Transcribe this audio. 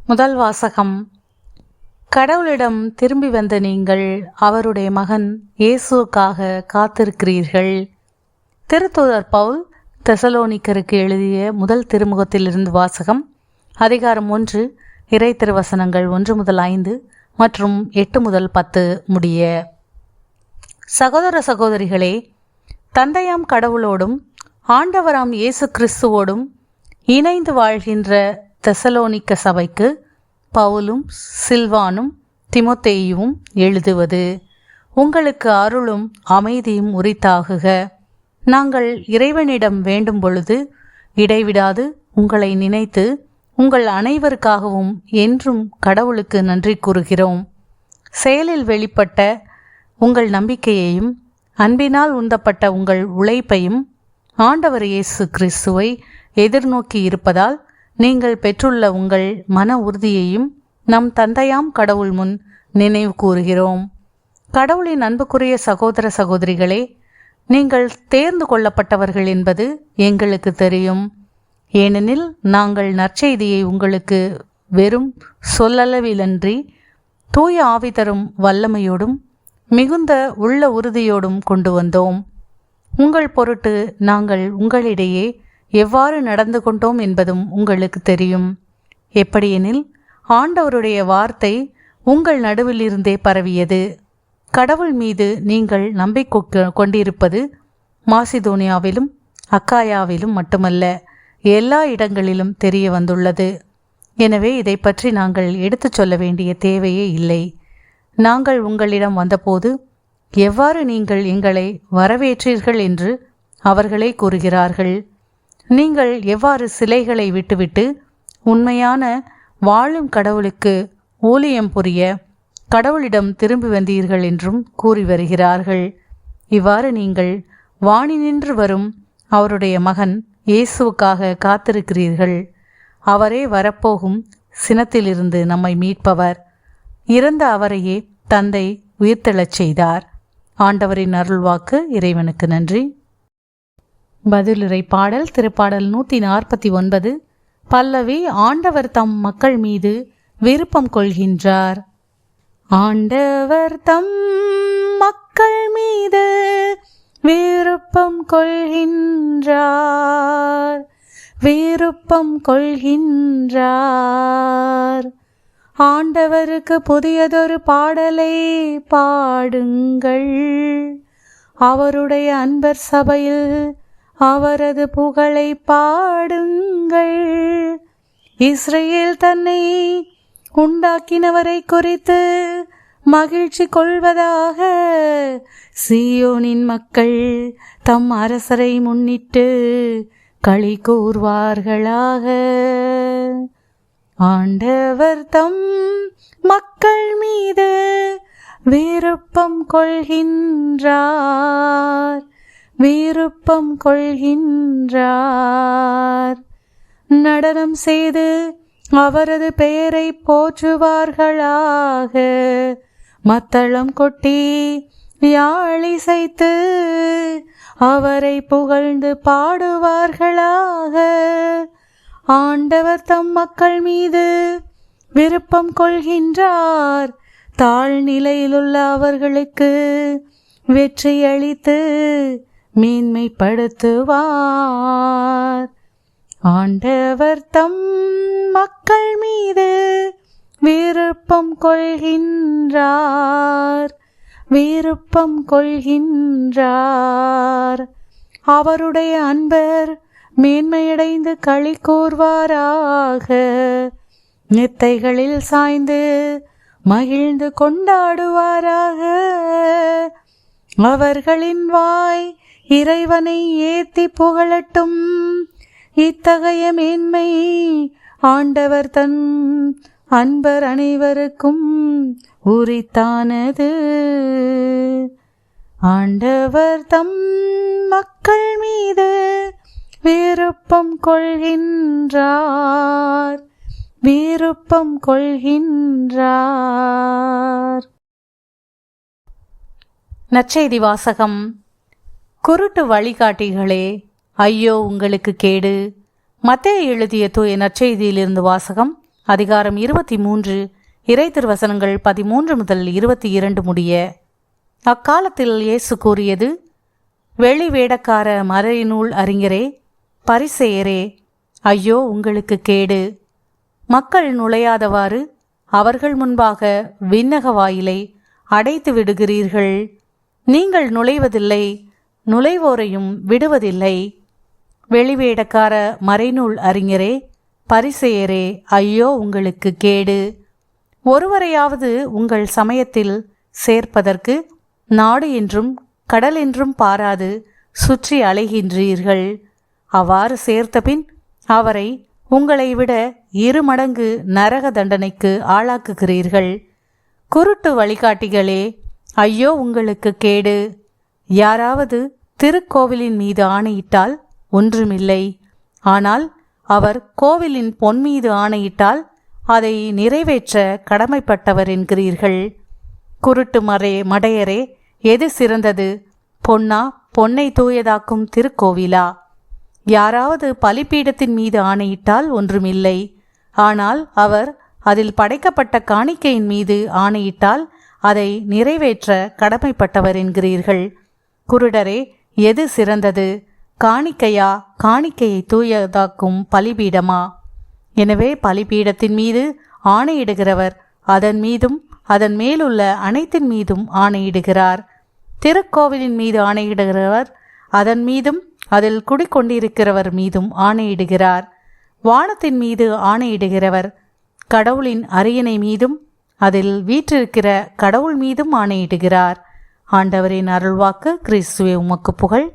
முதல் வாசகம். கடவுளிடம் திரும்பி வந்த நீங்கள் அவருடைய மகன் இயேசுவுக்காக காத்திருக்கிறீர்கள். திருத்தூதர் பவுல் தெசலோனிக்கருக்கு எழுதிய முதல் திருமுகத்திலிருந்து வாசகம். அதிகாரம் 1, இறை திருவசனங்கள் 1 முதல் 5 மற்றும் 8 முதல் 10 முடிய. சகோதர சகோதரிகளே, தந்தையாம் கடவுளோடும் ஆண்டவராம் இயேசு கிறிஸ்துவோடும் இணைந்து வாழ்கின்ற தெசலோனிக்க சபைக்கு பவுலும் சில்வானும் திமோத்தேயுவும் எழுதுவது. உங்களுக்கு அருளும் அமைதியும் உரித்தாகுக. நாங்கள் இறைவனிடம் வேண்டும் பொழுது இடைவிடாது உங்களை நினைத்து உங்கள் அனைவருக்காகவும் என்றும் கடவுளுக்கு நன்றி கூறுகிறோம். செயலில் வெளிப்பட்ட உங்கள் நம்பிக்கையையும் அன்பினால் உந்தப்பட்ட உங்கள் உழைப்பையும் ஆண்டவர் இயேசு கிறிஸ்துவை எதிர்நோக்கி இருப்பதால் நீங்கள் பெற்றுள்ள உங்கள் மன உறுதியையும் நம் தந்தையாம் கடவுள் முன் நினைவு கூறுகிறோம். கடவுளின் அன்புக்குரிய சகோதர சகோதரிகளே, நீங்கள் தேர்ந்து கொள்ளப்பட்டவர்கள் என்பது எங்களுக்கு தெரியும். ஏனெனில் நாங்கள் நற்செய்தியை உங்களுக்கு வெறும் சொல்லளவிலன்றி தூய ஆவி தரும் வல்லமையோடும் மிகுந்த உள்ள உறுதியோடும் கொண்டு வந்தோம். உங்கள் பொருட்டு நாங்கள் உங்களிடையே எவ்வாறு நடந்து கொண்டோம் என்பதும் உங்களுக்கு தெரியும். எப்படியெனில் ஆண்டவருடைய வார்த்தை உங்கள் நடுவிலிருந்தே பரவியது. கடவுள் மீது நீங்கள் நம்பிக்கை கொண்டிருப்பது மாசிதோனியாவிலும் அக்காயாவிலும் மட்டுமல்ல, எல்லா இடங்களிலும் தெரிய வந்துள்ளது. எனவே இதை பற்றி நாங்கள் எடுத்துச் சொல்ல வேண்டிய தேவையே இல்லை. நாங்கள் உங்களிடம் வந்தபோது எவ்வாறு நீங்கள் எங்களை வரவேற்றீர்கள் என்று அவர்களே கூறுகிறார்கள். நீங்கள் எவ்வாறு சிலைகளை விட்டுவிட்டு உண்மையான வாழும் கடவுளுக்கு ஊழியம் புரிய கடவுளிடம் திரும்பி வந்தீர்கள் என்றும் கூறி வருகிறார்கள். இவ்வாறு நீங்கள் வாணி நின்று வரும் அவருடைய மகன் இயேசுவுக்காக காத்திருக்கிறீர்கள். அவரே வரப்போகும் சினத்திலிருந்து நம்மை மீட்பவர். இறந்த அவரையே தந்தை உயிர்த்தெழச் செய்தார். ஆண்டவரின் அருள்வாக்கு. இறைவனுக்கு நன்றி. பதிலுரை பாடல். திருப்பாடல் 149. பல்லவி. ஆண்டவர் தம் மக்கள் மீது விருப்பம் கொள்கின்றார். ஆண்டவர் தம் மக்கள் மீது விருப்பம் கொள்கின்றார், விருப்பம் கொள்கின்றார். ஆண்டவருக்கு புதியதொரு பாடலை பாடுங்கள். அவருடைய அன்பர் சபையில் அவரது புகழை பாடுங்கள். இஸ்ரேல் தன்னை உண்டாக்கினவரை குறித்து மகிழ்ச்சி கொள்வதாக. சீயோனின் மக்கள் தம் அரசரை முன்னிட்டு களி கூர்வார்களாக. ஆண்டவர் தம் மக்கள் மீது விருப்பம் கொள்கின்றார், விருப்பம் கொள்கின்றார். நடனம் செய்து அவரது பெயரை போற்றுவார்களாக. மத்தளம் கொட்டி யாழிசைத்து அவரை புகழ்ந்து பாடுவார்களாக. ஆண்டவர் தம் மக்கள் மீது விருப்பம் கொள்கின்றார். தாழ்நிலையிலுள்ள அவர்களுக்கு வெற்றி அளித்து மேன்மைப்படுத்துவார். ஆண்டவர் தம் மக்கள் மீது விருப்பம் கொள்கின்றார், விருப்பம் கொள்கின்றார். அவருடைய அன்பர் மேன்மையடைந்து களி கூர்வாராக. நெத்தைகளில் சாய்ந்து மகிழ்ந்து கொண்டாடுவாராக. அவர்களின் வாய் இறைவனை ஏத்தி புகழட்டும். இத்தகைய மேன்மை ஆண்டவர் தன் அன்பர் அனைவருக்கும் உரித்தானது. ஆண்டவர் தம் மக்கள் மீது விருப்பம் கொள்கின்றார், விருப்பம் கொள்கின்றார். நற்செய்தி வாசகம். குருட்டு வழிகாட்டிகளே, ஐயோ உங்களுக்கு கேடு. மத்தேயு எழுதிய தூய நற்செய்தியிலிருந்து வாசகம். அதிகாரம் 23, இறை திருவசனங்கள் 13 முதல் 22 முடிய. அக்காலத்தில் இயேசு கூறியது: வெளி வேடக்கார மறைநூல் அறிஞரே, பரிசேயரே, ஐயோ உங்களுக்கு கேடு! மக்கள் நுழையாதவாறு அவர்கள் முன்பாக விண்ணக வாயிலை அடைத்து விடுகிறீர்கள். நீங்கள் நுழைவதில்லை, நுழைவோரையும் விடுவதில்லை. வெளிவேடக்கார மறைநூல் அறிஞரே, பரிசேயரே, ஐயோ உங்களுக்கு கேடு! ஒருவரையாவது உங்கள் சமயத்தில் சேர்ப்பதற்கு நாடு என்றும் கடல் என்றும் பாராது சுற்றி அலைகின்றீர்கள். அவ்வாறு சேர்த்தபின் அவரை உங்களை விட 2 மடங்கு நரக தண்டனைக்கு ஆளாக்குகிறீர்கள். குருட்டு வழிகாட்டிகளே, ஐயோ உங்களுக்கு கேடு! யாராவது திருக்கோவிலின் மீது ஆணையிட்டால் ஒன்றுமில்லை. ஆனால் அவர் கோவிலின் பொன் மீது ஆணையிட்டால் அதை நிறைவேற்ற கடமைப்பட்டவர் என்கிறீர்கள். குருட்டு மடையரே, எது சிறந்தது? பொன்னா, பொன்னை தூயதாக்கும் திருக்கோவிலா? யாராவது பலிபீடத்தின் மீது ஆணையிட்டால் ஒன்றுமில்லை. ஆனால் அவர் அதில் படைக்கப்பட்ட காணிக்கையின் மீது ஆணையிட்டால் அதை நிறைவேற்ற கடமைப்பட்டவர் என்கிறீர்கள். குருடரே, எது சிறந்தது? காணிக்கையா, காணிக்கையை தூயதாக்கும் பலிபீடமா? எனவே பலிபீடத்தின் மீது ஆணையிடுகிறவர் அதன் மீதும் அதன் மேலுள்ள அனைத்தின் மீதும் ஆணையிடுகிறார். திருக்கோவிலின் மீது ஆணையிடுகிறவர் அதன் மீதும் அதில் குடிக்கொண்டிருக்கிறவர் மீதும் ஆணையிடுகிறார். வானத்தின் மீது ஆணையிடுகிறவர் கடவுளின் அரியணை மீதும் அதில் வீற்றிருக்கிற கடவுள் மீதும் ஆணையிடுகிறார். ஆண்டவரின் அருள்வாக்கு. கிறிஸ்துவே உமக்கு புகழ்.